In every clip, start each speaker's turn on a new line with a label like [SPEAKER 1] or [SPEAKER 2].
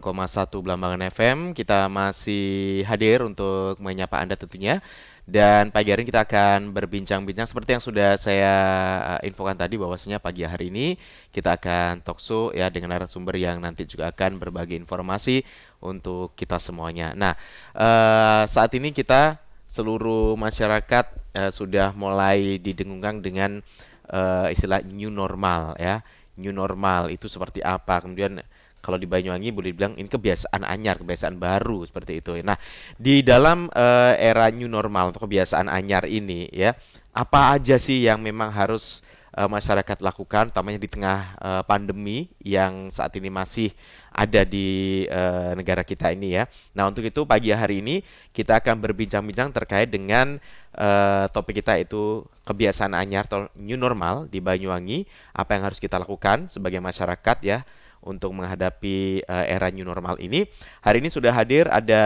[SPEAKER 1] 1 Belambangan FM. Kita masih hadir untuk menyapa Anda tentunya. Dan pagi hari ini kita akan berbincang-bincang seperti yang sudah saya infokan tadi, bahwasanya pagi hari ini kita akan talkshow ya dengan narasumber yang nanti juga akan berbagi informasi untuk kita semuanya. Nah, saat ini kita seluruh masyarakat sudah mulai didengungkan dengan istilah new normal ya. New normal itu seperti apa? Kemudian kalau di Banyuwangi boleh dibilang ini kebiasaan anyar, kebiasaan baru seperti itu. Nah, di dalam era new normal atau kebiasaan anyar ini ya, apa aja sih yang memang harus masyarakat lakukan, utamanya di tengah pandemi yang saat ini masih ada di negara kita ini ya. Nah, untuk itu pagi hari ini kita akan berbincang-bincang terkait dengan topik kita itu kebiasaan anyar atau new normal di Banyuwangi, apa yang harus kita lakukan sebagai masyarakat ya untuk menghadapi era new normal ini. Hari ini sudah hadir ada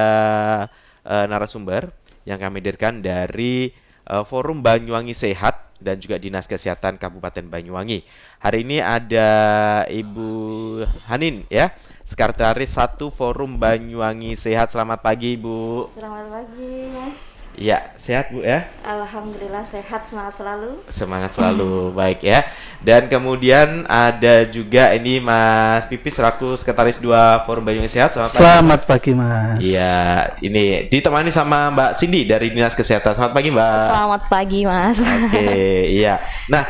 [SPEAKER 1] narasumber yang kami hadirkan dari Forum Banyuwangi Sehat dan juga Dinas Kesehatan Kabupaten Banyuwangi. Hari ini ada Ibu Hanin ya, Sekretaris 1 Forum Banyuwangi Sehat. Selamat pagi, Ibu.
[SPEAKER 2] Selamat pagi, Mas.
[SPEAKER 1] Iya, sehat Bu ya?
[SPEAKER 2] Alhamdulillah sehat, semangat selalu.
[SPEAKER 1] Semangat selalu, baik ya. Dan kemudian ada juga ini Mas Pipis selaku Sekretaris 2 Forum Banyuwangi Sehat.
[SPEAKER 3] Selamat pagi, Mas.
[SPEAKER 1] Iya, ini ditemani sama Mbak Cindy dari Dinas Kesehatan. Selamat pagi, Mbak.
[SPEAKER 2] Selamat pagi, Mas.
[SPEAKER 1] Oke, iya. Nah,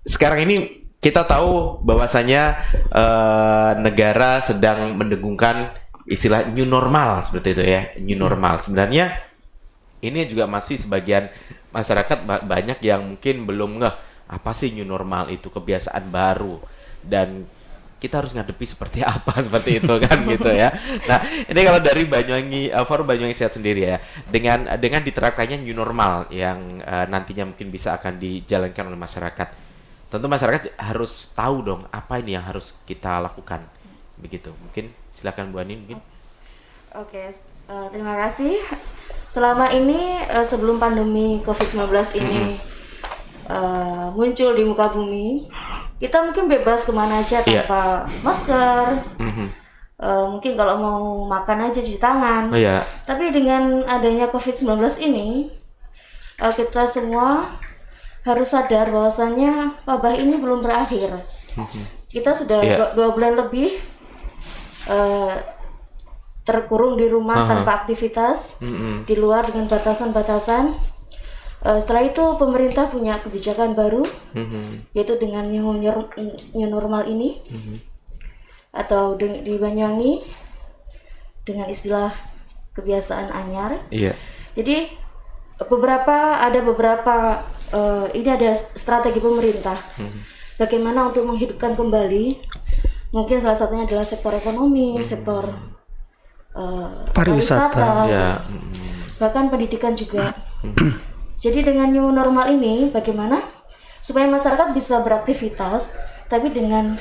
[SPEAKER 1] sekarang ini kita tahu bahwasanya negara sedang mendengungkan istilah new normal seperti itu ya, new normal. Sebenarnya ini juga masih sebagian masyarakat banyak yang mungkin belum ngeh apa sih new normal itu, kebiasaan baru, dan kita harus ngadepi seperti apa seperti itu kan gitu ya. Nah, ini kalau dari Banyuwangi Forum Banyuwangi Sehat sendiri ya, dengan diterapkannya new normal yang nantinya mungkin bisa akan dijalankan oleh masyarakat. Tentu masyarakat harus tahu dong apa ini yang harus kita lakukan. Begitu. Mungkin silakan Bu Ani mungkin.
[SPEAKER 2] Oke, terima kasih. Selama ini sebelum pandemi COVID-19 ini muncul di muka bumi, kita mungkin bebas kemana aja tanpa masker. Mungkin kalau mau makan aja cuci tangan. Tapi dengan adanya COVID-19 ini, kita semua harus sadar bahwasannya wabah ini belum berakhir. Kita sudah 2 bulan lebih terkurung di rumah tanpa aktivitas, di luar dengan batasan-batasan. Setelah itu pemerintah punya kebijakan baru, yaitu dengan new normal ini, atau di Banyuwangi dengan istilah kebiasaan anyar. Jadi ada beberapa ini ada strategi pemerintah bagaimana untuk menghidupkan kembali. Mungkin salah satunya adalah sektor ekonomi, sektor pariwisata, bahkan pendidikan juga. Jadi dengan new normal ini bagaimana supaya masyarakat bisa beraktivitas tapi dengan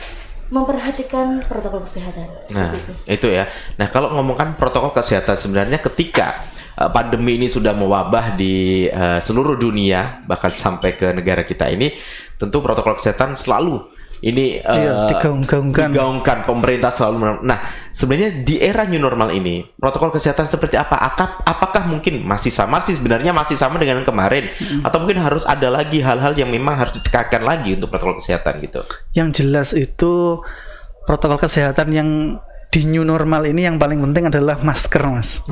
[SPEAKER 2] memperhatikan protokol kesehatan.
[SPEAKER 1] Nah, itu ya. Nah, kalau ngomongkan protokol kesehatan, sebenarnya ketika pandemi ini sudah mewabah di seluruh dunia, bahkan sampai ke negara kita ini, tentu protokol kesehatan selalu ini digaungkan pemerintah selalu. Nah, sebenarnya di era new normal ini protokol kesehatan seperti apa? Apakah mungkin masih sama sih, sebenarnya masih sama dengan kemarin, atau mungkin harus ada lagi hal-hal yang memang harus ditekankan lagi untuk protokol kesehatan gitu?
[SPEAKER 3] Yang jelas itu protokol kesehatan yang di new normal ini yang paling penting adalah masker, Mas.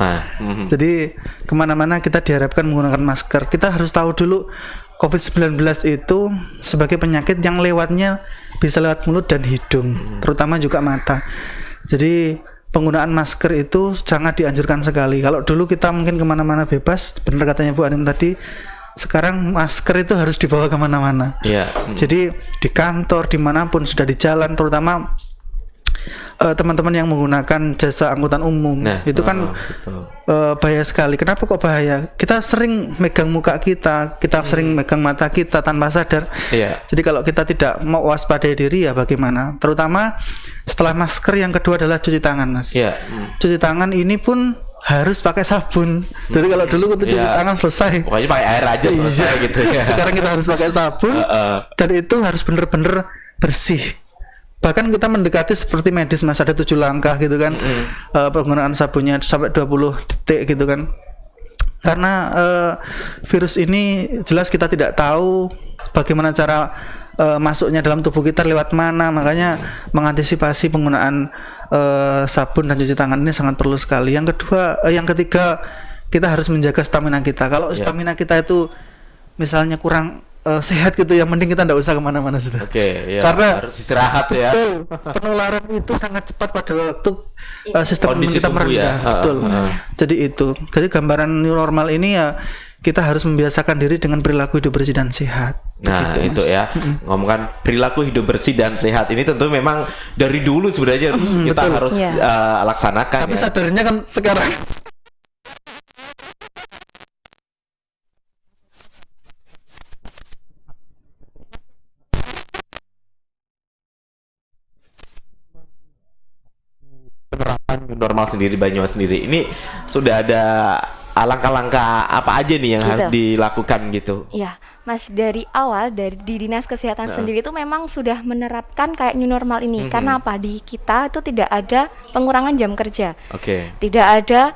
[SPEAKER 3] Jadi kemana-mana kita diharapkan menggunakan masker. Kita harus tahu dulu COVID-19 itu sebagai penyakit yang lewatnya bisa lewat mulut dan hidung, terutama juga mata. Jadi penggunaan masker itu sangat dianjurkan sekali. Kalau dulu kita mungkin kemana-mana bebas, benar katanya Bu Anim tadi, sekarang masker itu harus dibawa kemana-mana. Jadi di kantor, dimanapun, sudah di jalan, terutama teman-teman yang menggunakan jasa angkutan umum, itu kan bahaya sekali. Kenapa kok bahaya? Kita sering megang muka kita sering megang mata kita tanpa sadar. Jadi kalau kita tidak mau waspadai diri ya bagaimana? Terutama setelah masker, yang kedua adalah cuci tangan, Mas. Cuci tangan ini pun harus pakai sabun. Jadi kalau dulu untuk cuci tangan selesai,
[SPEAKER 1] pokoknya pakai air aja selesai gitu ya.
[SPEAKER 3] Sekarang kita harus pakai sabun, dan itu harus benar-benar bersih. bahkan kita mendekati seperti medis Mas, ada 7 langkah gitu kan. Penggunaan sabunnya sampai 20 detik gitu kan. Karena virus ini jelas kita tidak tahu bagaimana cara masuknya dalam tubuh kita lewat mana, makanya mengantisipasi penggunaan sabun dan cuci tangan ini sangat perlu sekali. Yang ketiga, kita harus menjaga stamina kita. Kalau stamina kita itu misalnya kurang sehat gitu, yang mending kita tidak usah kemana-mana sudah.
[SPEAKER 1] Oke, ya,
[SPEAKER 3] karena
[SPEAKER 1] harus istirahat ya.
[SPEAKER 3] Betul, penularan itu sangat cepat pada waktu sistem imun
[SPEAKER 1] Kondisi
[SPEAKER 3] kita
[SPEAKER 1] tubuh
[SPEAKER 3] merendah.
[SPEAKER 1] ya.
[SPEAKER 3] Betul. Jadi itu. Jadi gambaran new normal ini ya, kita harus membiasakan diri dengan perilaku hidup bersih dan sehat.
[SPEAKER 1] Nah,
[SPEAKER 3] Begitu,
[SPEAKER 1] itu
[SPEAKER 3] Mas.
[SPEAKER 1] ya. Ngomongkan perilaku hidup bersih dan sehat ini tentu memang dari dulu sebenarnya kita
[SPEAKER 3] betul.
[SPEAKER 1] harus laksanakan
[SPEAKER 3] Tapi
[SPEAKER 1] ya.
[SPEAKER 3] sadarnya kan sekarang.
[SPEAKER 1] Penerapan new normal sendiri Banyumas sendiri ini sudah ada langkah-langkah apa aja nih yang harus dilakukan gitu?
[SPEAKER 4] Ya, Mas, dari awal di Dinas Kesehatan sendiri itu memang sudah menerapkan kayak new normal ini. Karena apa? Di kita itu tidak ada pengurangan jam kerja.
[SPEAKER 1] Oke.
[SPEAKER 4] Tidak ada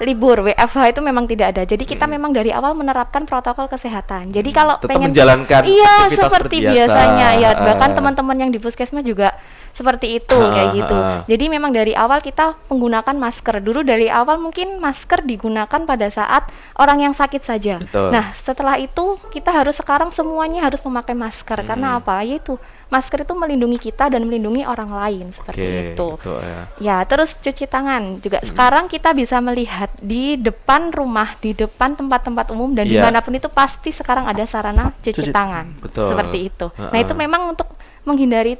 [SPEAKER 4] libur, WFH itu memang tidak ada. Jadi kita memang dari awal menerapkan protokol kesehatan. Jadi kalau
[SPEAKER 1] Tetap
[SPEAKER 4] pengen
[SPEAKER 1] menjalankan
[SPEAKER 4] iya
[SPEAKER 1] aktivitas
[SPEAKER 4] seperti
[SPEAKER 1] biasa.
[SPEAKER 4] biasanya ya, bahkan teman-teman yang di puskesmas juga seperti itu kayak gitu. Jadi memang dari awal kita menggunakan masker. Dulu dari awal mungkin masker digunakan pada saat orang yang sakit saja.
[SPEAKER 1] Betul.
[SPEAKER 4] Nah, setelah itu kita harus sekarang semuanya harus memakai masker. Karena apa? Yaitu masker itu melindungi kita dan melindungi orang lain seperti itu.
[SPEAKER 1] Betul, ya.
[SPEAKER 4] Ya, terus cuci tangan juga. Sekarang kita bisa melihat di depan rumah, di depan tempat-tempat umum dan dimanapun itu pasti sekarang ada sarana cuci tangan.
[SPEAKER 1] Betul.
[SPEAKER 4] Seperti itu. Nah, itu memang untuk menghindari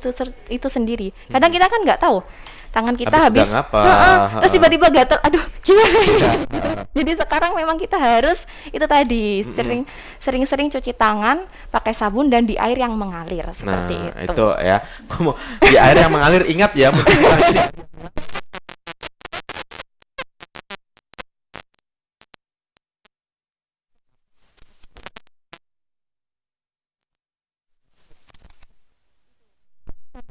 [SPEAKER 4] itu sendiri. Kadang kita kan nggak tahu tangan kita habis
[SPEAKER 1] pegang apa.
[SPEAKER 4] terus tiba-tiba gatel, aduh gimana jadi sekarang memang kita harus itu tadi sering-sering cuci tangan pakai sabun dan di air yang mengalir seperti
[SPEAKER 1] Nah,
[SPEAKER 4] itu.
[SPEAKER 1] itu ya. Di air yang mengalir, ingat ya, mungkin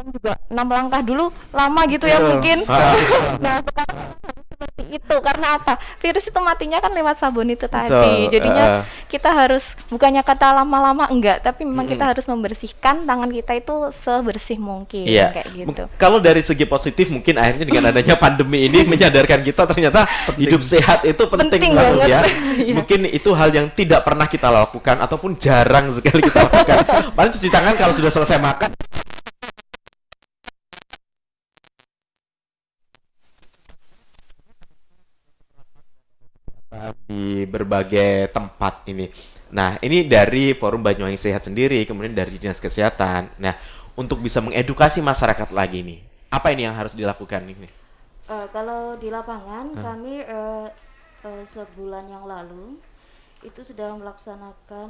[SPEAKER 1] ini
[SPEAKER 4] juga 6 langkah dulu lama gitu ya mungkin. Nah, sekarang harus seperti itu karena apa? Virus itu matinya kan lewat sabun itu tadi. Jadinya kita harus bukannya kata lama-lama enggak, tapi memang kita harus membersihkan tangan kita itu sebersih mungkin kayak gitu.
[SPEAKER 1] Kalau dari segi positif mungkin akhirnya dengan adanya pandemi ini menyadarkan kita ternyata hidup sehat itu penting banget ya. Mungkin itu hal yang tidak pernah kita lakukan ataupun jarang sekali kita lakukan. Paling cuci tangan kalau sudah selesai makan. Di berbagai tempat ini. Nah, ini dari Forum Banyuwangi Sehat sendiri, kemudian dari Dinas Kesehatan. Nah, untuk bisa mengedukasi masyarakat lagi nih, apa ini yang harus dilakukan ini?
[SPEAKER 2] Kalau di lapangan kami sebulan yang lalu itu sudah melaksanakan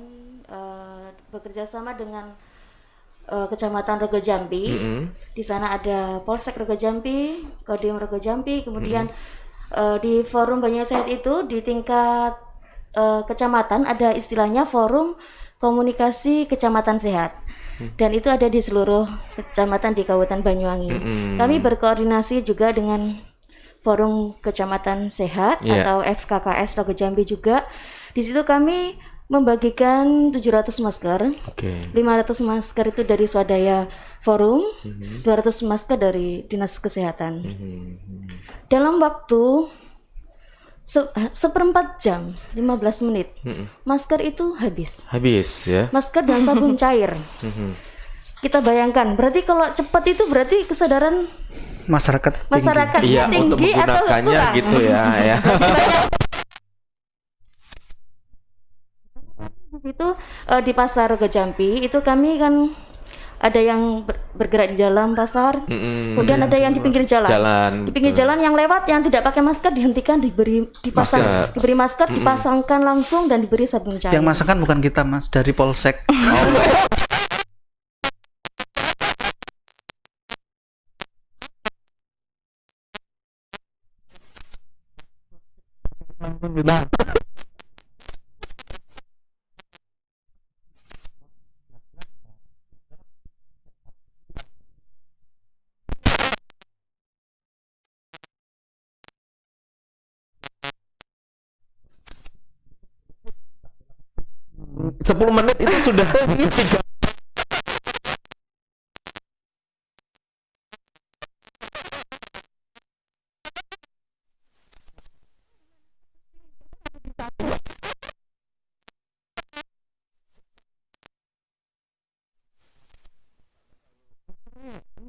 [SPEAKER 2] bekerja sama dengan Kecamatan Rego Jambi. Di sana ada Polsek Rego Jambi, Kodim Rego Jambi, kemudian di Forum Banyuwangi Sehat itu di tingkat kecamatan ada istilahnya Forum Komunikasi Kecamatan Sehat. Dan itu ada di seluruh kecamatan di Kabupaten Banyuwangi. Kami berkoordinasi juga dengan Forum Kecamatan Sehat atau FKKS Rego Jambi juga. Di situ kami membagikan 700 masker. 500 masker itu dari swadaya forum, 200 masker dari Dinas Kesehatan. Dalam waktu seperempat jam, 15 menit, masker itu habis.
[SPEAKER 1] Habis ya.
[SPEAKER 2] Masker dan sabun cair. Kita bayangkan, berarti kalau cepat itu berarti kesadaran
[SPEAKER 3] masyarakat
[SPEAKER 2] tinggi
[SPEAKER 1] untuk
[SPEAKER 2] atau
[SPEAKER 1] menggunakannya
[SPEAKER 2] kurang?
[SPEAKER 1] gitu ya.
[SPEAKER 2] Itu di pasar Rego Jambi itu kami kan ada yang bergerak di dalam pasar, kemudian ada yang di pinggir jalan. Di pinggir jalan yang lewat yang tidak pakai masker dihentikan, diberi masker, dipasangkan langsung dan diberi sabun cair.
[SPEAKER 3] Yang masakan bukan kita Mas, dari Polsek.
[SPEAKER 1] 10 menit itu sudah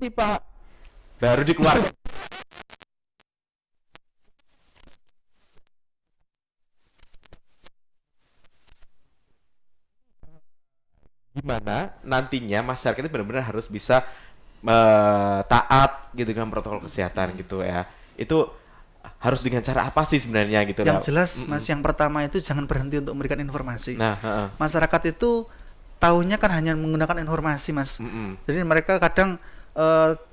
[SPEAKER 1] ini Pak baru dikeluarkan. Gimana nantinya masyarakat itu benar-benar harus bisa taat gitu dengan protokol kesehatan gitu ya. Itu harus dengan cara apa sih sebenarnya gitu?
[SPEAKER 3] Yang jelas Mas, yang pertama itu jangan berhenti untuk memberikan informasi.
[SPEAKER 1] Nah,
[SPEAKER 3] masyarakat itu tahunya kan hanya menggunakan informasi Mas. Jadi mereka kadang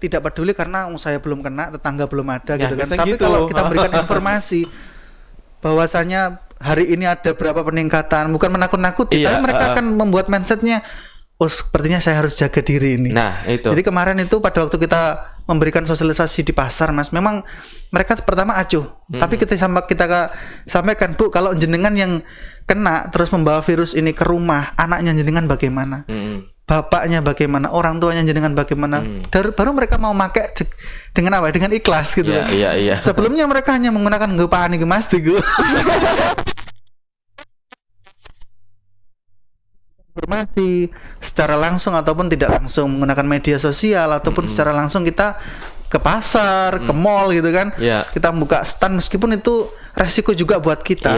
[SPEAKER 3] tidak peduli karena saya belum kena, tetangga belum ada gitu kan. Tapi gitu, kalau kita berikan informasi bahwasanya hari ini ada berapa peningkatan, bukan menakut-nakuti, tapi mereka akan membuat mindsetnya, oh sepertinya saya harus jaga diri ini.
[SPEAKER 1] Nah itu.
[SPEAKER 3] Jadi kemarin itu pada waktu kita memberikan sosialisasi di pasar Mas, memang mereka pertama acuh, tapi kita sampaikan, Bu, kalau jenengan yang kena terus membawa virus ini ke rumah, anaknya jenengan bagaimana? Bapaknya bagaimana, orang tuanya jenengan bagaimana, baru mereka mau pakai dengan apa? Dengan ikhlas gitu.
[SPEAKER 1] Iya.
[SPEAKER 3] Sebelumnya mereka hanya menggunakan gopani gemas tigu. Informasi secara langsung ataupun tidak langsung menggunakan media sosial ataupun secara langsung kita ke pasar, ke mall gitu kan. Kita buka stand meskipun itu resiko juga buat kita.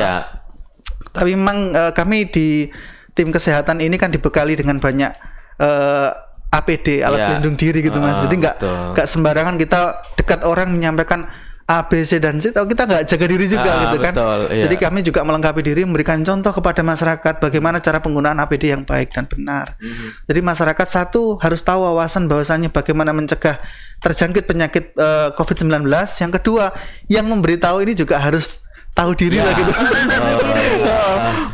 [SPEAKER 3] Tapi memang kami di tim kesehatan ini kan dibekali dengan banyak APD, alat pelindung diri gitu Mas. Jadi nggak sembarangan kita dekat orang menyampaikan A, B, C dan C, kita nggak jaga diri juga gitu kan. Jadi kami juga melengkapi diri, memberikan contoh kepada masyarakat bagaimana cara penggunaan APD yang baik dan benar. Jadi masyarakat satu harus tahu wawasan bahwasannya bagaimana mencegah terjangkit penyakit COVID-19. Yang kedua, yang memberitahu ini juga harus tahu diri lah gitu.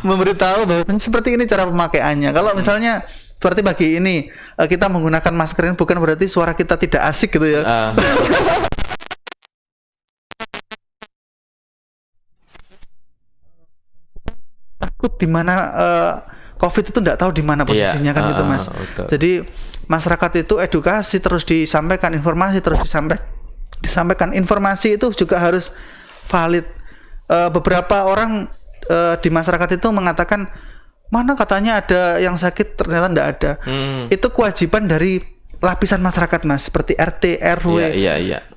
[SPEAKER 3] Memberitahu bahwa seperti ini cara pemakaiannya. Kalau misalnya seperti bagi ini kita menggunakan masker ini bukan berarti suara kita tidak asik gitu ya. Takut di mana COVID itu tidak tahu di mana posisinya kan gitu Mas. Jadi masyarakat itu edukasi terus disampaikan, informasi terus disampaikan. Informasi itu juga harus valid. Beberapa orang di masyarakat itu mengatakan, mana katanya ada yang sakit, ternyata tidak ada. Itu kewajiban dari lapisan masyarakat Mas, seperti RT, RW,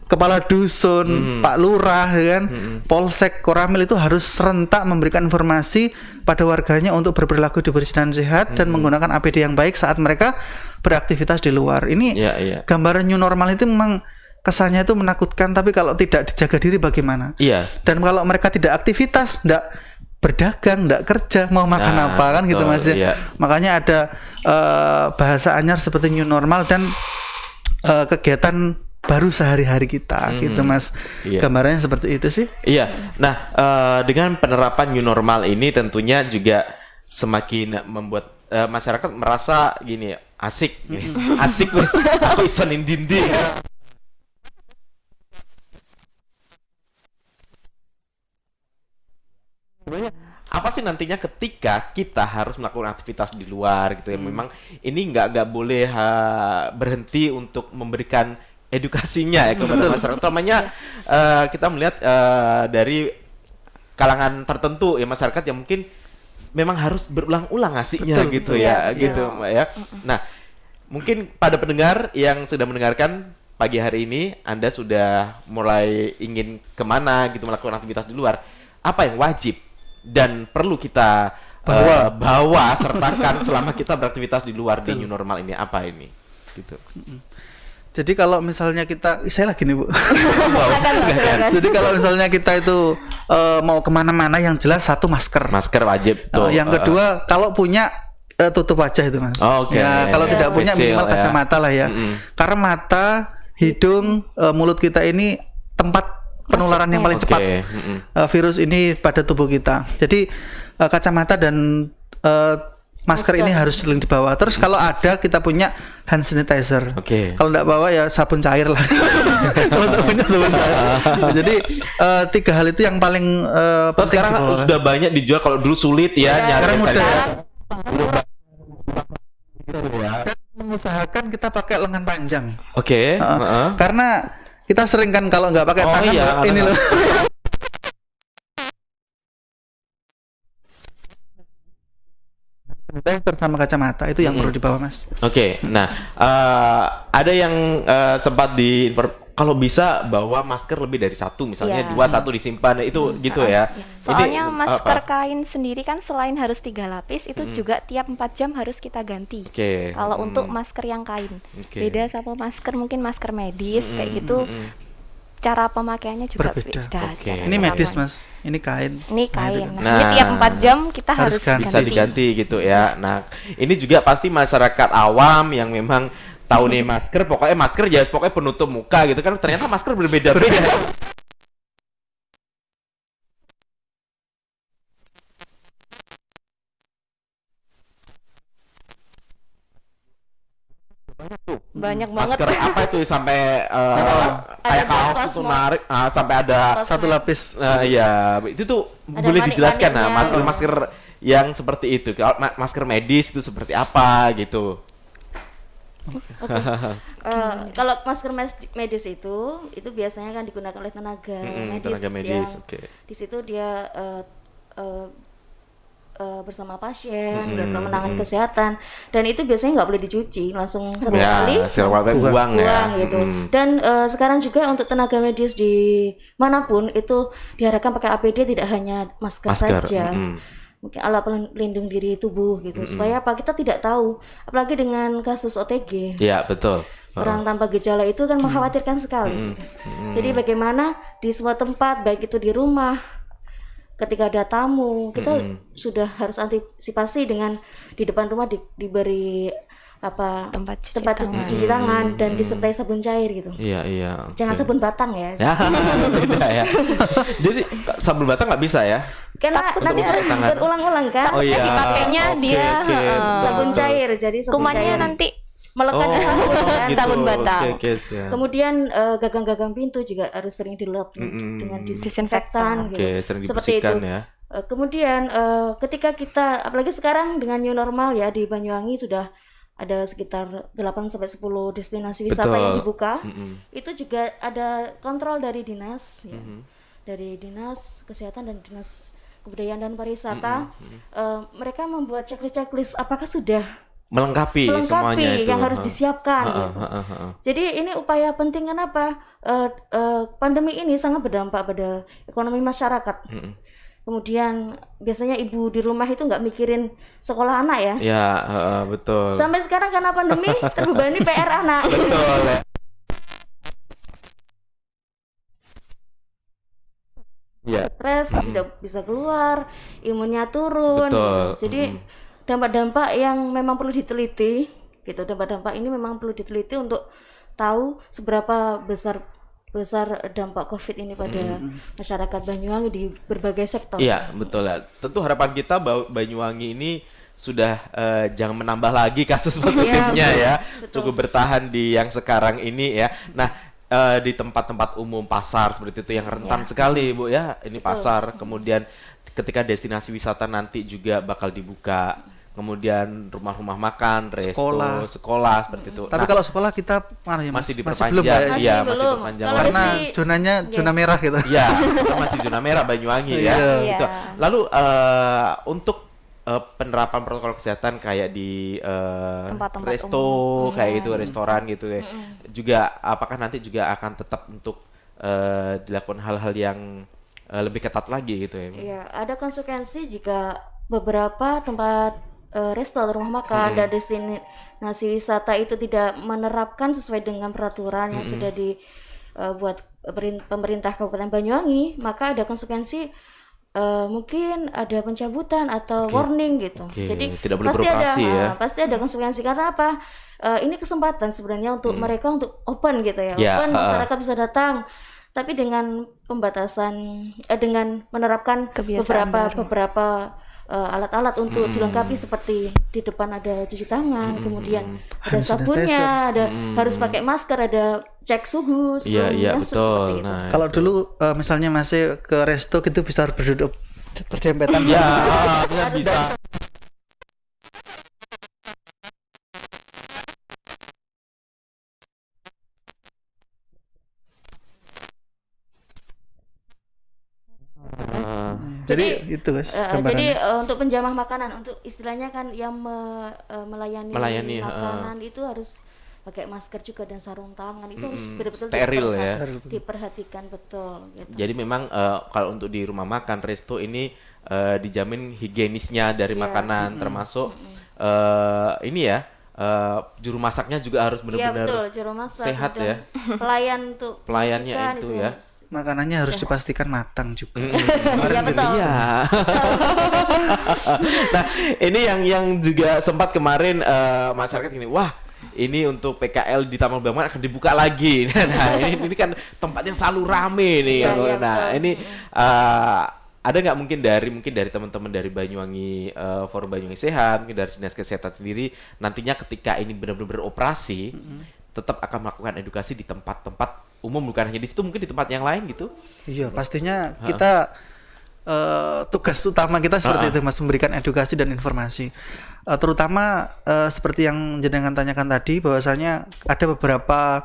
[SPEAKER 3] kepala dusun, Pak Lurah, kan, Polsek, Koramil itu harus serentak memberikan informasi pada warganya untuk berperilaku bersih dan sehat dan menggunakan APD yang baik saat mereka beraktivitas di luar. Ini gambaran new normal itu memang kesannya itu menakutkan, tapi kalau tidak dijaga diri bagaimana? Dan kalau mereka tidak aktivitas, tidak berdagang, tidak kerja, mau makan apa kan gitu Mas ya. Makanya ada bahasa anyar seperti new normal dan kegiatan baru sehari-hari kita gitu Mas. Gambarannya seperti itu sih.
[SPEAKER 1] Nah, dengan penerapan new normal ini tentunya juga semakin membuat masyarakat merasa gini, asik wes aku iso nindindi. Apa sih nantinya ketika kita harus melakukan aktivitas di luar gitu ya, memang ini nggak boleh berhenti untuk memberikan edukasinya ya kepada masyarakat. Utamanya kita melihat dari kalangan tertentu ya, masyarakat yang mungkin memang harus berulang-ulang ngasihnya gitu ya. Nah, mungkin pada pendengar yang sudah mendengarkan pagi hari ini, Anda sudah mulai ingin kemana gitu melakukan aktivitas di luar, apa yang wajib dan perlu kita bawa sertakan selama kita beraktivitas di luar di new normal ini, apa ini gitu.
[SPEAKER 3] Jadi kalau misalnya saya lagi nih Bu. Jadi kalau misalnya kita itu mau kemana-mana, yang jelas satu masker
[SPEAKER 1] wajib tuh.
[SPEAKER 3] Yang kedua kalau punya tutup wajah itu Mas. Ya kalau tidak punya minimal kacamata lah ya. Karena mata, hidung, mulut kita ini tempat penularan yang paling cepat virus ini pada tubuh kita. Jadi kacamata dan masker ini harus sering dibawa. Terus kalau ada kita punya hand sanitizer. Kalau tidak bawa ya sabun cair lah. Kalau tidak punya sabun cair. Jadi 3 hal itu yang paling penting.
[SPEAKER 1] Sekarang sudah banyak dijual, kalau dulu sulit ya.
[SPEAKER 3] Sekarang mudah. mengusahakan kita pakai lengan panjang.
[SPEAKER 1] Oke.
[SPEAKER 3] Karena kita sering kan kalau nggak pakai tangan ini loh. Sanitizer sama kacamata itu yang perlu dibawa, Mas.
[SPEAKER 1] Oke. Nah, ada yang sempat kalau bisa bawa masker lebih dari satu, misalnya dua, satu disimpan itu gitu ya.
[SPEAKER 4] Soalnya masker kain sendiri kan selain harus 3 lapis itu juga tiap 4 jam harus kita ganti. Kalau untuk masker yang kain, beda sama masker mungkin masker medis kayak gitu. Cara pemakaiannya juga beda.
[SPEAKER 3] Ini medis, Mas. Ini kain.
[SPEAKER 4] Ini kain. Nah, ini tiap 4 jam kita harus
[SPEAKER 1] bisa diganti gitu ya. Nah, ini juga pasti masyarakat awam yang memang tahu nih masker, pokoknya masker ya pokoknya penutup muka gitu kan. Ternyata masker berbeda-beda.
[SPEAKER 4] Banyak banget.
[SPEAKER 1] Masker apa itu sampai kayak kaos itu menarik, sampai ada
[SPEAKER 3] 1 lapis.
[SPEAKER 1] Iya, itu tuh boleh dijelaskan masker yang seperti itu. Masker medis itu seperti apa gitu.
[SPEAKER 2] Kalau masker medis itu biasanya kan digunakan oleh tenaga medis. Di situ dia bersama pasien, menangani kesehatan, dan itu biasanya nggak boleh dicuci, langsung sekali
[SPEAKER 1] buang ya.
[SPEAKER 2] Gitu. Dan sekarang juga untuk tenaga medis di manapun itu diharapkan pakai APD, tidak hanya masker saja. Mungkin alat pelindung diri tubuh gitu, supaya apa, kita tidak tahu, apalagi dengan kasus OTG.
[SPEAKER 1] Iya, betul.
[SPEAKER 2] Orang tanpa gejala itu kan mengkhawatirkan sekali. Jadi bagaimana di semua tempat, baik itu di rumah, ketika ada tamu, kita sudah harus antisipasi dengan di depan rumah diberi tempat cuci tangan dan disertai sabun cair gitu.
[SPEAKER 1] Iya.
[SPEAKER 2] Jangan sabun batang ya.
[SPEAKER 1] Beda ya. Jadi sabun batang nggak bisa ya?
[SPEAKER 2] Karena nanti berulang-ulang kan.
[SPEAKER 4] Dipakainya dia
[SPEAKER 2] sabun cair, jadi sabun
[SPEAKER 4] kumannya
[SPEAKER 2] cair
[SPEAKER 4] nanti
[SPEAKER 2] melekat ke sabun kan.
[SPEAKER 1] Gitu.
[SPEAKER 4] Sabun batang.
[SPEAKER 2] Kemudian gagang-gagang pintu juga harus sering dilap dengan disinfektan gitu.
[SPEAKER 1] Sering
[SPEAKER 2] seperti itu
[SPEAKER 1] ya.
[SPEAKER 2] Kemudian ketika kita, apalagi sekarang dengan new normal ya, di Banyuwangi sudah ada sekitar 8-10 destinasi wisata yang dibuka. Itu juga ada kontrol dari dinas ya. Dari dinas kesehatan dan dinas kebudayaan dan pariwisata. Mereka membuat checklist apakah sudah
[SPEAKER 1] melengkapi semuanya itu
[SPEAKER 2] yang harus disiapkan gitu. Jadi ini upaya penting, kenapa pandemi ini sangat berdampak pada ekonomi masyarakat. Kemudian biasanya ibu di rumah itu nggak mikirin sekolah anak ya.
[SPEAKER 1] Ya, betul.
[SPEAKER 2] Sampai sekarang karena pandemi terbebani PR anak.
[SPEAKER 1] Betul. Ya.
[SPEAKER 2] Stres, tidak bisa keluar, imunnya turun.
[SPEAKER 1] Betul.
[SPEAKER 2] Jadi dampak-dampak yang memang perlu diteliti gitu. Dampak-dampak ini memang perlu diteliti untuk tahu seberapa besar dampak COVID ini pada masyarakat Banyuwangi di berbagai sektor.
[SPEAKER 1] Iya, betul ya. Tentu harapan kita bahwa Banyuwangi ini sudah jangan menambah lagi kasus positifnya ya. Betul. Cukup bertahan di yang sekarang ini ya. Nah, di tempat-tempat umum, pasar seperti itu yang rentan sekali, Bu ya. Ini pasar, kemudian ketika destinasi wisata nanti juga bakal dibuka. Kemudian rumah-rumah makan, resto, sekolah seperti itu.
[SPEAKER 3] Tapi kalau sekolah kita
[SPEAKER 1] masih diperpanjang,
[SPEAKER 2] masih diperpanjang
[SPEAKER 3] karena zonanya zona merah gitu.
[SPEAKER 1] Iya, masih zona merah Banyuwangi ya. Gitu. Lalu untuk penerapan protokol kesehatan kayak di resto, kayak gitu, restoran gitu ya. Juga apakah nanti juga akan tetap untuk dilakukan hal-hal yang lebih ketat lagi gitu ya?
[SPEAKER 2] Iya, ada konsekuensi jika beberapa tempat resto atau rumah makan dan destinasi wisata itu tidak menerapkan sesuai dengan peraturan yang sudah dibuat pemerintah Kabupaten Banyuwangi, maka ada konsekuensi, mungkin ada pencabutan atau warning gitu. Jadi
[SPEAKER 1] tidak boleh beroperasi ya.
[SPEAKER 2] Pasti ada konsekuensi, karena apa? Ini kesempatan sebenarnya untuk mereka untuk open gitu ya. Open, masyarakat bisa datang. Tapi dengan pembatasan, dengan menerapkan beberapa alat-alat untuk dilengkapi, seperti di depan ada cuci tangan, kemudian ada sabunnya, ada harus pakai masker, ada cek suhu sebelum masuk, seperti itu.
[SPEAKER 3] Nah, kalau dulu misalnya masih ke resto gitu bisa berduduk berdempetan.
[SPEAKER 1] Bisa.
[SPEAKER 3] Jadi itu guys.
[SPEAKER 2] Untuk penjamah makanan, untuk istilahnya kan yang melayani makanan itu harus pakai masker juga dan sarung tangan, itu harus betul-betul
[SPEAKER 1] steril ya,
[SPEAKER 2] diperhatikan betul gitu.
[SPEAKER 1] Jadi memang kalau untuk di rumah makan resto ini dijamin higienisnya dari makanan, termasuk ini ya, juru masaknya juga harus benar-benar
[SPEAKER 2] betul, juru masak
[SPEAKER 1] sehat
[SPEAKER 2] dan
[SPEAKER 1] ya, pelayannya itu ya,
[SPEAKER 3] makanannya harus dipastikan matang juga.
[SPEAKER 2] Iya betul.
[SPEAKER 1] Iya. Nah, ini yang juga sempat kemarin masyarakat gini, wah ini untuk PKL di Taman Belambangan akan dibuka lagi. Nah, ini kan tempat yang selalu rame nih. Nah, ini ada nggak mungkin dari teman-teman dari Banyuwangi, Forum Banyuwangi Sehat, mungkin dari Dinas Kesehatan sendiri, nantinya ketika ini benar-benar beroperasi, tetap akan melakukan edukasi di tempat-tempat umum, bukan hanya di situ, mungkin di tempat yang lain gitu?
[SPEAKER 3] Iya, pastinya kita tugas utama kita seperti itu Mas, memberikan edukasi dan informasi. Terutama seperti yang jenengan tanyakan tadi, bahwasanya ada beberapa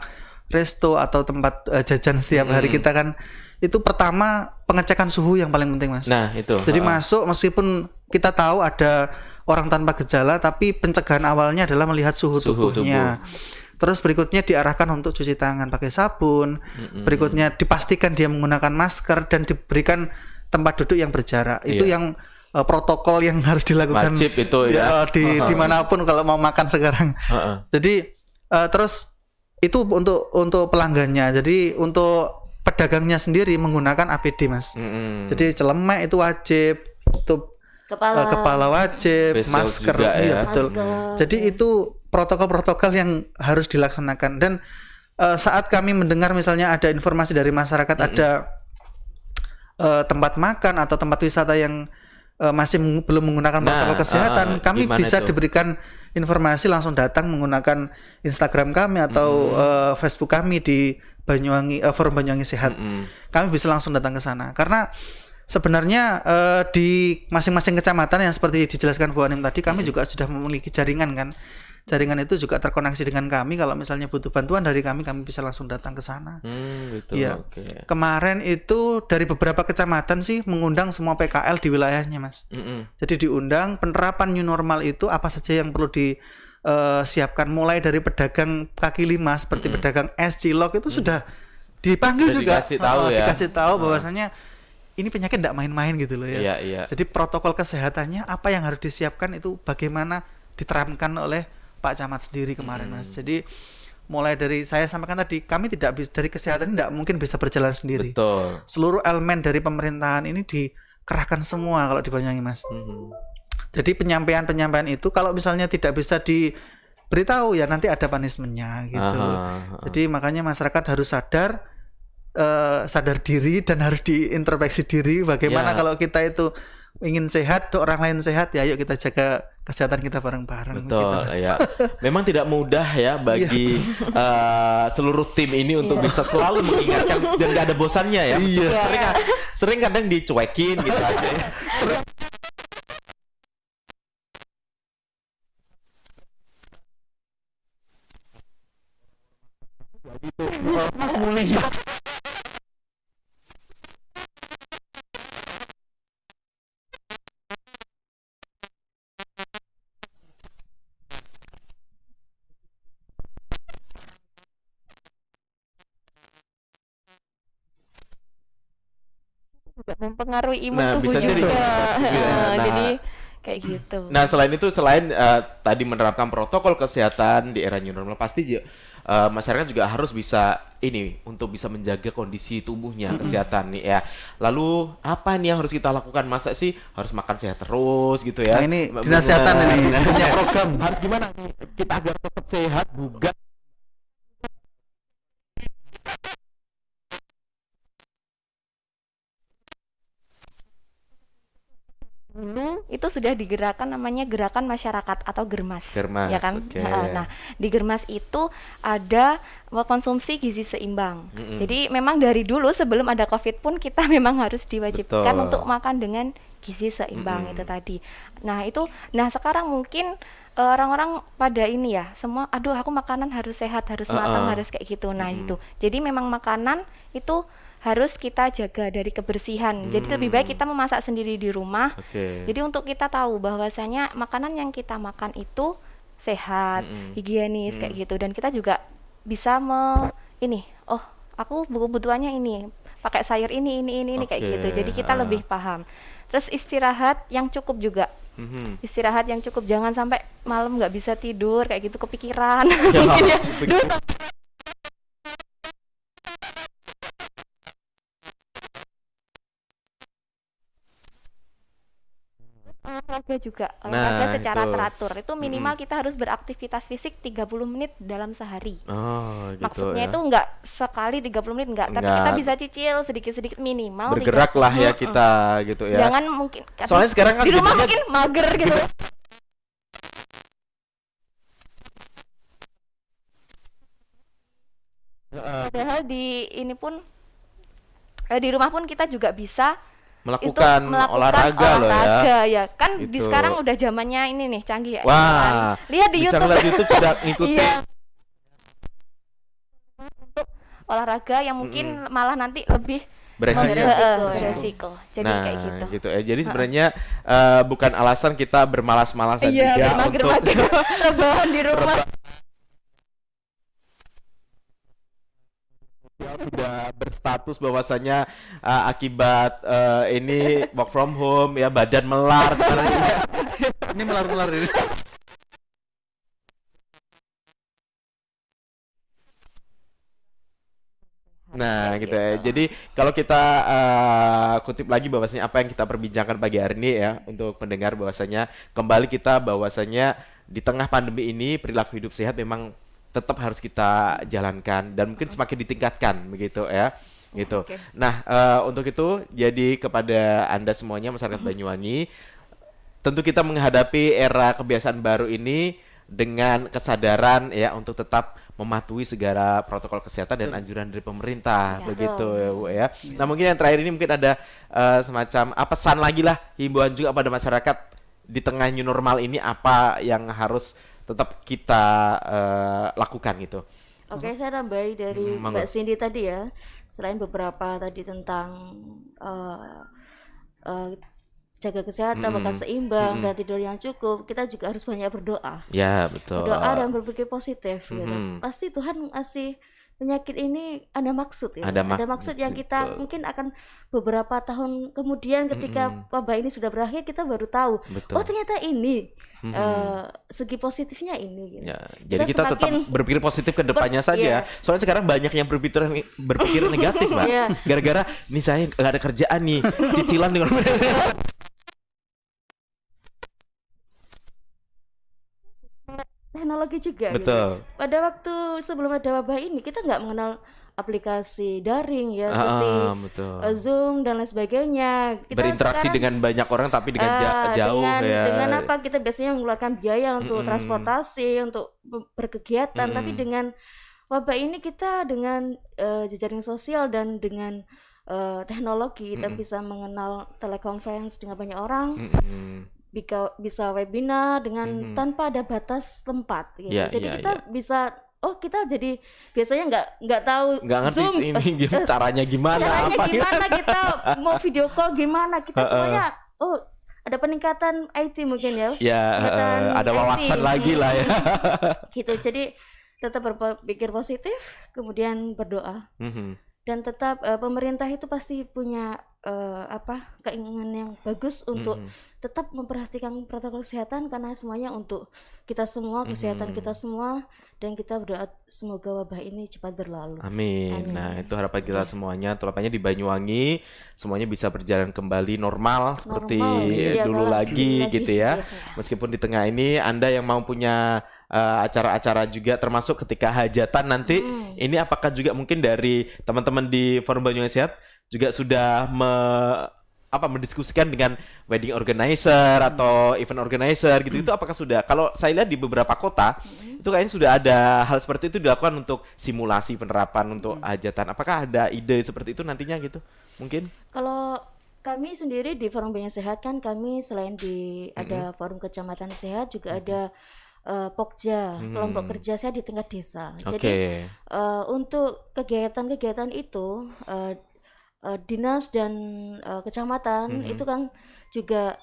[SPEAKER 3] resto atau tempat jajan setiap hari kita kan, itu pertama pengecekan suhu yang paling penting Mas.
[SPEAKER 1] Nah itu.
[SPEAKER 3] Jadi masuk meskipun kita tahu ada orang tanpa gejala, tapi pencegahan awalnya adalah melihat suhu tubuhnya. Terus berikutnya diarahkan untuk cuci tangan pakai sabun. Berikutnya dipastikan dia menggunakan masker dan diberikan tempat duduk yang berjarak. Itu yang protokol yang harus dilakukan.
[SPEAKER 1] Wajib itu ya.
[SPEAKER 3] Dimanapun kalau mau makan sekarang. Jadi terus itu untuk pelanggannya. Jadi untuk pedagangnya sendiri menggunakan APD Mas. Jadi celemek itu wajib, tutup kepala wajib, masker juga, iya betul. Jadi itu protokol-protokol yang harus dilaksanakan. Dan saat kami mendengar misalnya ada informasi dari masyarakat ada tempat makan atau tempat wisata yang masih belum menggunakan protokol kesehatan, kami bisa diberikan informasi, langsung datang menggunakan Instagram kami atau Facebook kami di Banyuwangi, Forum Banyuwangi Sehat. Kami bisa langsung datang ke sana. Karena sebenarnya di masing-masing kecamatan yang seperti dijelaskan Bu Anim tadi, kami juga sudah memiliki jaringan kan. Jaringan itu juga terkoneksi dengan kami. Kalau misalnya butuh bantuan dari kami bisa langsung datang ke sana.
[SPEAKER 1] Gitu,
[SPEAKER 3] ya. Kemarin itu dari beberapa kecamatan sih mengundang semua PKL di wilayahnya Mas. Jadi diundang penerapan new normal itu apa saja yang perlu disiapkan, mulai dari pedagang kaki lima seperti pedagang es, cilok itu sudah dipanggil juga, dikasih tahu bahwasanya ini penyakit tidak main-main gitu loh ya. Jadi protokol kesehatannya apa yang harus disiapkan itu bagaimana diterapkan oleh Pak Camat sendiri kemarin Mas. Jadi mulai dari saya sampaikan tadi, kami tidak bisa, dari kesehatan tidak mungkin bisa berjalan sendiri.
[SPEAKER 1] Betul.
[SPEAKER 3] Seluruh elemen dari pemerintahan ini dikerahkan semua kalau di Banyuwangi Mas. Jadi penyampaian itu kalau misalnya tidak bisa diberitahu ya nanti ada punishment-nya gitu. Jadi makanya masyarakat harus sadar diri dan harus diintrospeksi diri bagaimana kalau kita itu ingin sehat, orang lain sehat, ya ayo kita jaga kesehatan kita bareng-bareng.
[SPEAKER 1] Betul gitu, ya. Memang tidak mudah ya bagi seluruh tim ini untuk bisa selalu mengingatkan dan gak ada bosannya ya. Sering kadang dicuekin gitu aja ya. Mulia.
[SPEAKER 4] Mempengaruhi imun tubuh
[SPEAKER 1] bisa
[SPEAKER 4] juga.
[SPEAKER 1] Nah,
[SPEAKER 4] jadi kayak gitu.
[SPEAKER 1] Nah, selain tadi menerapkan protokol kesehatan di era new normal, pasti masyarakat juga harus bisa untuk bisa menjaga kondisi tubuhnya, kesehatan nih ya. Lalu apa nih yang harus kita lakukan? Masa sih harus makan sehat terus gitu ya?
[SPEAKER 3] Nah, ini Dinas Kesehatan ini punya program.
[SPEAKER 1] Harus gimana kita agar tetap sehat, bugar?
[SPEAKER 4] Dulu itu sudah digerakkan namanya gerakan masyarakat atau Germas, ya kan? Nah, di Germas itu ada konsumsi gizi seimbang. Jadi memang dari dulu sebelum ada COVID pun kita memang harus diwajibkan untuk makan dengan gizi seimbang itu tadi. Nah sekarang mungkin orang-orang pada ini ya, semua aduh aku makanan harus sehat, harus matang, harus kayak gitu. Nah itu. Jadi memang makanan itu harus kita jaga dari kebersihan. Jadi lebih baik kita memasak sendiri di rumah. Jadi untuk kita tahu bahwasanya makanan yang kita makan itu sehat, higienis kayak gitu, dan kita juga bisa oh aku kebutuhannya ini, pakai sayur ini kayak gitu. Jadi kita lebih paham. Terus istirahat yang cukup juga. Istirahat yang cukup, jangan sampai malam nggak bisa tidur kayak gitu, kepikiran. Olahraga juga, olahraga secara teratur. Itu minimal kita harus beraktivitas fisik 30 menit dalam sehari.
[SPEAKER 1] Gitu
[SPEAKER 4] Maksudnya
[SPEAKER 1] ya.
[SPEAKER 4] itu enggak sekali 30 menit enggak, tapi kita bisa cicil sedikit-sedikit minimal.
[SPEAKER 1] Bergerak lah ya kita gitu ya.
[SPEAKER 4] Jangan mungkin
[SPEAKER 1] soalnya sekarang kan
[SPEAKER 4] di rumah mungkin mager gitu. Padahal di rumah pun kita juga bisa
[SPEAKER 1] melakukan olahraga loh
[SPEAKER 4] ya. Kan gitu. Di sekarang udah zamannya ini nih canggih ya.
[SPEAKER 1] Wah,
[SPEAKER 4] lihat di YouTube.
[SPEAKER 1] Bisa YouTube sudah ngikutin.
[SPEAKER 4] Untuk olahraga yang mungkin malah nanti lebih beresiko. Jadi kayak gitu.
[SPEAKER 1] Jadi sebenarnya bukan alasan kita bermalas-malasan juga untuk
[SPEAKER 4] rebahan di rumah.
[SPEAKER 1] Sudah berstatus bahwasanya akibat ini work from home ya, badan melar sekarang ini melar-melar ini. Nah gitu ya. Jadi kalau kita kutip lagi bahwasanya apa yang kita perbincangkan pagi hari ini ya, untuk pendengar bahwasanya kembali kita bahwasanya di tengah pandemi ini perilaku hidup sehat memang tetap harus kita jalankan dan mungkin semakin ditingkatkan begitu ya gitu. Nah untuk itu jadi kepada Anda semuanya masyarakat Banyuwangi, tentu kita menghadapi era kebiasaan baru ini dengan kesadaran ya untuk tetap mematuhi segala protokol kesehatan dan anjuran dari pemerintah begitu ya Bu ya. Nah mungkin yang terakhir ini mungkin ada semacam pesan lagi lah, himbauan juga pada masyarakat di tengah new normal ini, apa yang harus tetap kita lakukan gitu.
[SPEAKER 2] Oke, saya nambahi dari Mbak Cindy tadi ya. Selain beberapa tadi tentang jaga kesehatan, makan seimbang, dan tidur yang cukup, kita juga harus banyak berdoa.
[SPEAKER 1] Ya, betul.
[SPEAKER 2] Berdoa dan berpikir positif gitu. Pasti Tuhan ngasih penyakit ini ada maksud ya. Ada maksud yang kita mungkin akan beberapa tahun kemudian ketika wabah ini sudah berakhir, kita baru tahu. Oh ternyata ini segi positifnya ini gitu.
[SPEAKER 1] Ya, jadi kita tetap berpikir positif ke depannya saja. Soalnya sekarang banyak yang berpikir negatif, Mbak. Gara-gara nih saya nggak ada kerjaan nih, cicilan dengan
[SPEAKER 2] teknologi juga.
[SPEAKER 1] Betul.
[SPEAKER 2] Gitu. Pada waktu sebelum ada wabah ini kita nggak mengenal aplikasi daring ya seperti Zoom dan lain sebagainya. Kita
[SPEAKER 1] berinteraksi dengan banyak orang tapi dengan jauh
[SPEAKER 2] dengan apa, kita biasanya mengeluarkan biaya untuk transportasi, untuk berkegiatan, tapi dengan wabah ini kita dengan jejaring sosial dan dengan teknologi kita bisa mengenal telekonferensi dengan banyak orang. Bisa webinar dengan tanpa ada batas tempat gitu. Jadi kita bisa kita jadi biasanya nggak tahu
[SPEAKER 1] Zoom ini caranya gimana
[SPEAKER 2] kita mau video call gimana, kita semuanya ada peningkatan IT mungkin
[SPEAKER 1] ada wawasan IT. Lagi lah ya
[SPEAKER 2] gitu. Jadi tetap berpikir positif, kemudian berdoa. Dan tetap pemerintah itu pasti punya keinginan yang bagus untuk tetap memperhatikan protokol kesehatan, karena semuanya untuk kita semua, kesehatan kita semua, dan kita berdoa semoga wabah ini cepat berlalu.
[SPEAKER 1] Amin. Nah itu harapan kita semuanya, terutama di Banyuwangi semuanya bisa berjalan kembali normal seperti dulu lagi gitu ya. Meskipun di tengah ini Anda yang mau punya acara-acara juga, termasuk ketika hajatan nanti, ini apakah juga mungkin dari teman-teman di Forum Banyuwangi Sehat juga sudah mendiskusikan dengan wedding organizer atau event organizer gitu, itu apakah sudah? Kalau saya lihat di beberapa kota itu kayaknya sudah ada hal seperti itu dilakukan untuk simulasi penerapan untuk hajatan. Apakah ada ide seperti itu nantinya gitu? Mungkin?
[SPEAKER 2] Kalau kami sendiri di Forum Banyuwangi Sehat kan kami selain ada Forum Kecamatan Sehat juga ada Pokja, kelompok kerja saya di tingkat desa. Jadi untuk kegiatan-kegiatan itu dinas dan kecamatan itu kan juga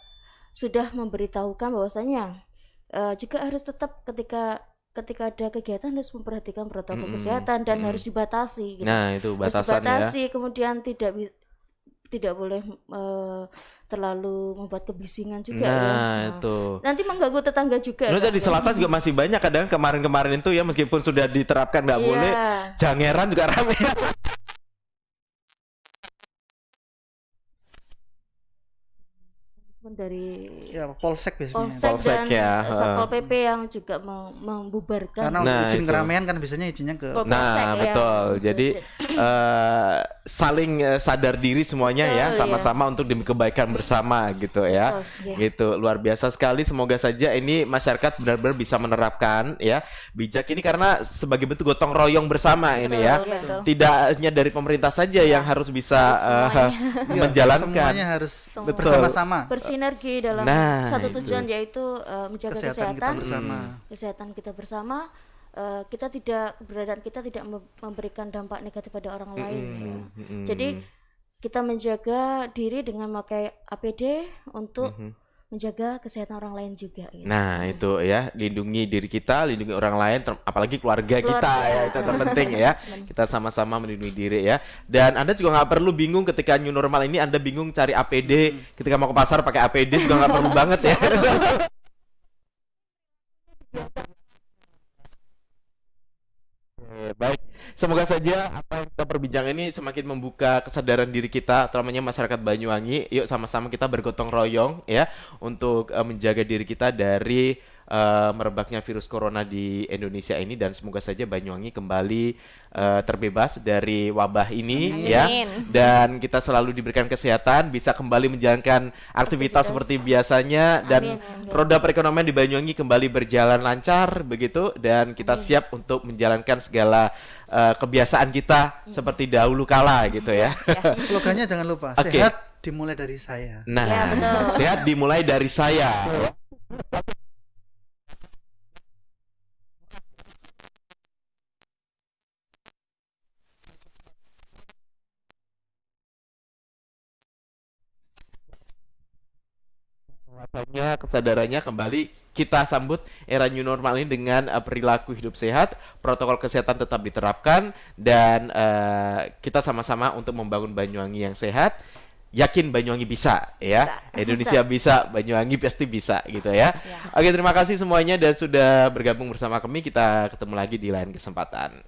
[SPEAKER 2] sudah memberitahukan bahwasanya juga harus tetap ketika ada kegiatan harus memperhatikan protokol kesehatan dan harus dibatasi gitu.
[SPEAKER 1] Nah, itu
[SPEAKER 2] Harus
[SPEAKER 1] batasannya.
[SPEAKER 2] dibatasi, kemudian tidak boleh terlalu membuat kebisingan juga ya.
[SPEAKER 1] Nah, itu.
[SPEAKER 2] Nanti mengganggu tetangga juga.
[SPEAKER 1] Terus di selatan juga masih banyak kadang kemarin-kemarin itu ya meskipun sudah diterapkan nggak
[SPEAKER 2] Iya.
[SPEAKER 1] boleh, Jangeran juga ramai.
[SPEAKER 2] Dari
[SPEAKER 3] Polsek biasanya.
[SPEAKER 1] Polsek
[SPEAKER 2] dan
[SPEAKER 1] ya,
[SPEAKER 2] Satpol PP yang juga membubarkan.
[SPEAKER 3] Karena
[SPEAKER 1] Nah,
[SPEAKER 3] izin
[SPEAKER 1] itu.
[SPEAKER 3] keramaian kan biasanya izinnya ke
[SPEAKER 2] Polsek
[SPEAKER 1] Nah,
[SPEAKER 2] ya.
[SPEAKER 1] betul. Jadi saling sadar diri semuanya ya,
[SPEAKER 2] Betul,
[SPEAKER 1] sama-sama untuk demi kebaikan bersama gitu ya.
[SPEAKER 2] Betul, ya.
[SPEAKER 1] Gitu. Luar biasa sekali. Semoga saja ini masyarakat benar-benar bisa menerapkan ya bijak ini karena sebagai bentuk gotong royong bersama ini ya.
[SPEAKER 4] betul.
[SPEAKER 1] Tidak hanya dari pemerintah saja yang harus bisa
[SPEAKER 3] Iya,
[SPEAKER 1] menjalankan.
[SPEAKER 3] semuanya harus
[SPEAKER 1] Betul.
[SPEAKER 3] bersama-sama.
[SPEAKER 2] Bersinergi dalam
[SPEAKER 1] Nah,
[SPEAKER 2] satu
[SPEAKER 1] itu.
[SPEAKER 2] tujuan yaitu menjaga
[SPEAKER 3] Kesehatan kita
[SPEAKER 2] kesehatan.
[SPEAKER 3] bersama.
[SPEAKER 2] Kesehatan kita bersama. Keberadaan kita tidak memberikan dampak negatif pada orang lain. Ya. Jadi kita menjaga diri dengan memakai APD untuk menjaga kesehatan orang lain juga. Gitu.
[SPEAKER 1] Nah, itu ya, lindungi diri kita, lindungi orang lain, apalagi keluarga kita ya, itu yang terpenting ya. Kita sama-sama melindungi diri ya. Dan Anda juga nggak perlu bingung ketika new normal ini, Anda bingung cari APD, ketika mau ke pasar pakai APD juga nggak perlu banget ya. Baik, semoga saja apa yang kita perbincangkan ini semakin membuka kesadaran diri kita, terutamanya masyarakat Banyuwangi. Yuk sama-sama kita bergotong royong ya untuk menjaga diri kita dari merebaknya virus corona di Indonesia ini dan semoga saja Banyuwangi kembali terbebas dari wabah ini ya. Dan kita selalu diberikan kesehatan, bisa kembali menjalankan aktivitas seperti biasanya dan roda perekonomian di Banyuwangi kembali berjalan lancar begitu dan kita siap untuk menjalankan segala kebiasaan kita seperti dahulu kala gitu ya.
[SPEAKER 3] Slogannya jangan lupa,
[SPEAKER 1] Oke.
[SPEAKER 3] sehat dimulai dari saya.
[SPEAKER 1] Nah,
[SPEAKER 2] Ya, betul.
[SPEAKER 1] sehat dimulai dari saya. Rasanya kesadarannya kembali kita sambut era new normal ini dengan perilaku hidup sehat, protokol kesehatan tetap diterapkan dan kita sama-sama untuk membangun Banyuwangi yang sehat. Yakin Banyuwangi bisa ya. Indonesia bisa, Banyuwangi pasti bisa gitu ya. Oke, terima kasih semuanya dan sudah bergabung bersama kami. Kita ketemu lagi di lain kesempatan.